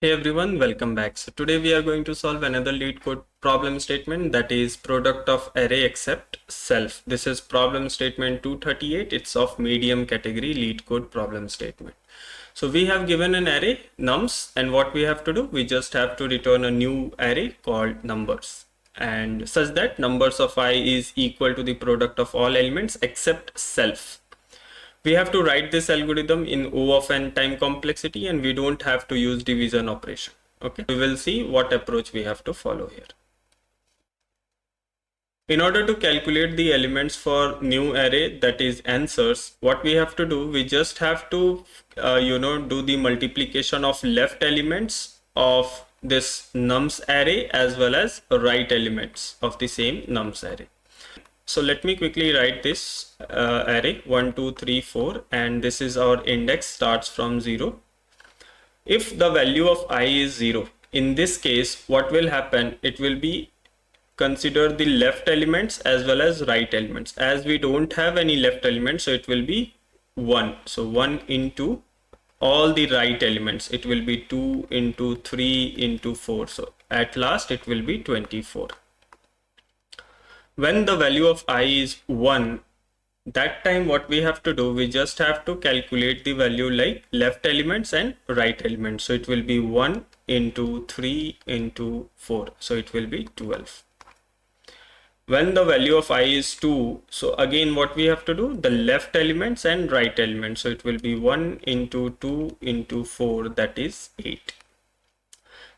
Hey everyone, welcome back. So today we are going to solve another Leetcode problem statement, that is product of array except self. This is problem statement 238. It's of medium category Leetcode problem statement. So we have given an array nums, and what we have to do, we just have to return a new array called numbers, and such that numbers of I is equal to the product of all elements except self. We have to write this algorithm in O of n time complexity, and we don't have to use division operation. Okay, we will see what approach we have to follow here. In order to calculate the elements for new array, that is answers, what we have to do, we just have to do the multiplication of left elements of this nums array as well as right elements of the same nums array. So let me quickly write this array 1 2 3 4, and this is our index, starts from 0. If the value of I is 0, in this case what will happen, it will be consider the left elements as well as right elements. As we don't have any left elements, so it will be 1. So 1 into all the right elements, it will be 2 into 3 into 4. So at last it will be 24. When the value of I is 1, that time what we have to do, we just have to calculate the value like left elements and right elements. So it will be 1 into 3 into 4. So it will be 12. When the value of I is 2, so again what we have to do, the left elements and right elements. So it will be 1 into 2 into 4, that is 8.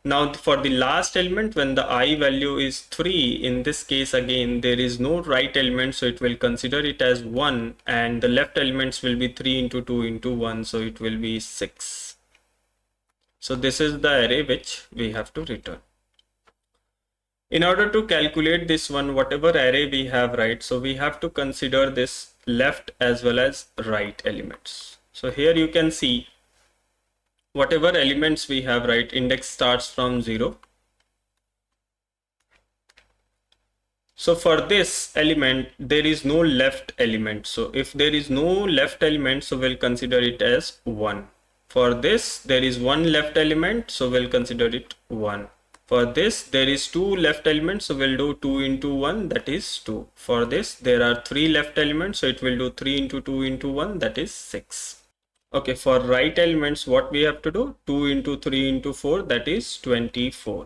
Now for the last element, when the I value is 3, in this case again there is no right element, so it will consider it as 1, and the left elements will be 3 into 2 into 1, so it will be 6. So this is the array which we have to return. In order to calculate this one, whatever array we have, right, so we have to consider this left as well as right elements. So here you can see whatever elements we have, right, index starts from 0. So for this element, there is no left element. So if there is no left element, so we'll consider it as 1. For this, there is one left element, so we'll consider it 1. For this, there is 2 left elements, so we'll do 2 into 1, that is 2. For this, there are 3 left elements, so it will do 3 into 2 into 1, that is 6. Okay, for right elements, what we have to do, 2 into 3 into 4, that is 24.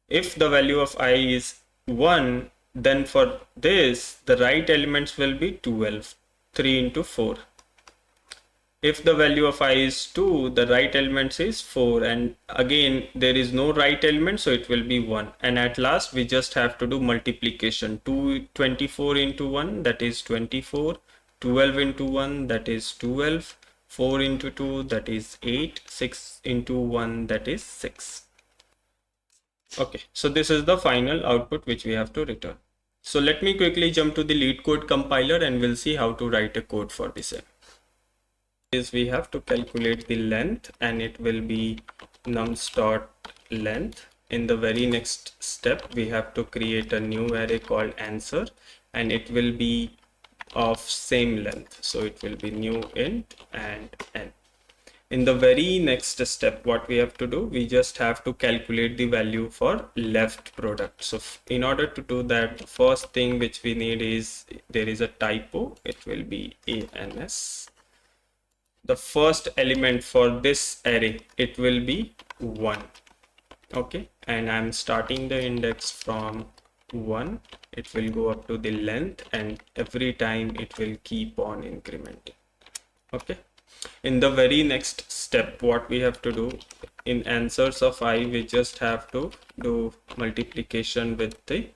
If the value of I is 1, then for this, the right elements will be 12, 3 into 4. If the value of I is 2, the right elements is 4, and again there is no right element, so it will be 1. And at last we just have to do multiplication. 24 into 1, that is 24, 12 into 1, that is 12, 4 into 2, that is 8, 6 into 1, that is 6. Okay, so this is the final output which we have to return. So let me quickly jump to the Leetcode compiler and we'll see how to write a code for this. Is we have to calculate the length, and it will be nums.length. In the very next step, we have to create a new array called answer, and it will be of same length, so it will be new int and n. In the very next step, what we have to do, we just have to calculate the value for left product. So in order to do that, the first thing which we need is, there is a typo, it will be ans. The first element for this array, it will be 1. Okay, and I'm starting the index from 1. It will go up to the length, and every time it will keep on incrementing. Okay, in the very next step, what we have to do, in answers of I, we just have to do multiplication with the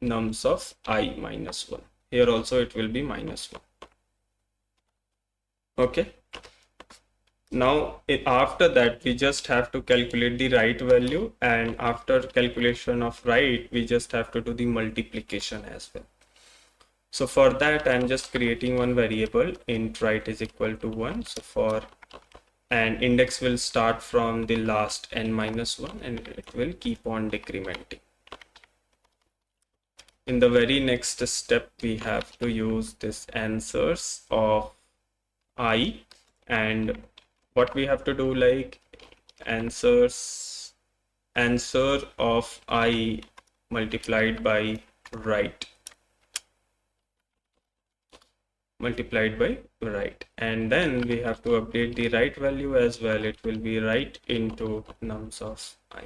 nums of I minus 1. Here also it will be minus 1. Okay, now after that we just have to calculate the right value, and after calculation of right, we just have to do the multiplication as well. So for that, I'm just creating one variable, int right is equal to 1. So for an index will start from the last n minus 1, and it will keep on decrementing. In the very next step, we have to use this answers of I, and what we have to do, like answer of I multiplied by right, and then we have to update the right value as well. It will be right into nums of I.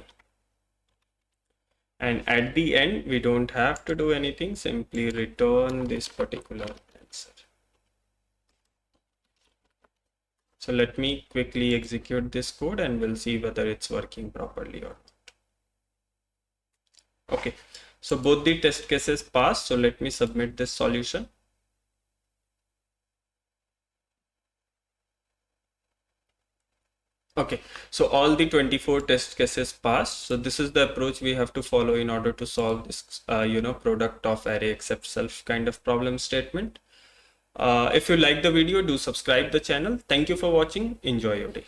And at the end, we don't have to do anything, simply return this particular answer. So let me quickly execute this code and we'll see whether it's working properly or not. Okay, so both the test cases passed. So let me submit this solution. Okay, so all the 24 test cases passed. So this is the approach we have to follow in order to solve this, product of array except self kind of problem statement. If you like the video, do subscribe the channel. Thank you for watching. Enjoy your day.